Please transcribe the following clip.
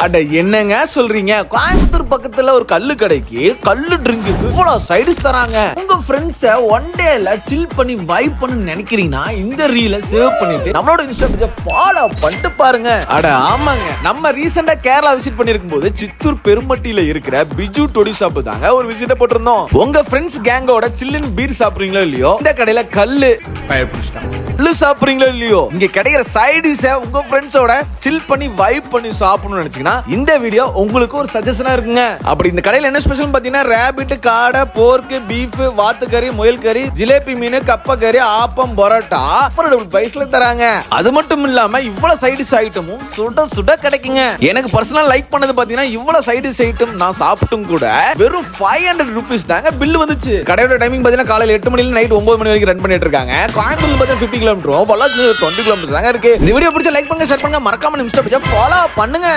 அட என்னங்க சொல்றீங்க? கோயம்புத்தூர் பக்கத்துல ஒரு கல்லு கடைக்கு கல்லு ட்ரிங்க்கு இவ்வளவு சைடுஸ் தராங்க. உங்க ஃப்ரெண்ட்ஸ ஒன் டேல சில் பண்ணி வைப் பண்ண நினைக்கிறீங்கன்னா இந்த ரீலை சேவ் பண்ணிட்டு நம்மளோட இன்ஸ்டா பேஜை ஃபாலோ பண்ணிட்டு பாருங்க. அட ஆமாங்க, நம்ம ரீசெண்டா கேரளா விசிட் பண்ணிருக்கும் போது சித்தூர் பெரும்பட்டியில இருக்கிற பிஜு டொடி ஷாப் தாங்க ஒரு விசிட்ட போட்டிருந்தோம். உங்க ஃப்ரெண்ட்ஸ் கேங்கோட சில்லுன்னு பீர் சாப்பிடுறீங்களோ இல்லையோ, இந்த கடையில கல்லு சாப்பிடுறீங்களோ இல்லையோ, இங்க கிடைக்கிற சைடிஸ உங்க ஃப்ரெண்ட்ஸோட சில் பண்ணி வைப் பண்ணி சாப்பிடணும்னு நினைச்சீங்கன்னா இந்த வீடியோ உங்களுக்கு ஒரு சஜஷனா இருக்குங்க. அப்படி இந்த கடையில என்ன ஸ்பெஷல் பாத்தீங்கன்னா ரேபிட், காடை, போர்க்கு, பீஃப், வாத்துக்கறி, முயல் கறி, ஜிலேபி மீன், கப்ப கறி, ஆப்பம், பரோட்டா அஃபோர்டபிள் பிரைஸ்ல தராங்க. அது மட்டும் இல்லாம இவ்வளவு சைடிஸ் ஐட்டமும் சுட சுட கிடைக்குங்க. எனக்கு பர்சனல் லைக் பண்ணது பாத்தீங்கன்னா இவ்வளவு சைடிஸ் ஐட்டம் நான் சாப்பிட்டும் கூட வெறும் 500 rupees தாங்க பில் வந்துச்சு. கடையோட டைமிங் பாத்தீங்கன்னா காலையில 8 மணில நைட் 9 மணி வரைக்கும் ரன் பண்ணிட்டு இருக்காங்க. கோயம்புத்தூர்ல பாத்தீங்கன்னா 50 கிலோமீட்டர், பொள்ளாச்சி 20 கிலோமீட்டர் தாங்க இருக்கு. இந்த வீடியோ பிடிச்ச லைக் பண்ணுங்க, ஷேர் பண்ணுங்க, மறக்காம இன்ஸ்டா பேஜை ஃபாலோ பண்ணுங்க.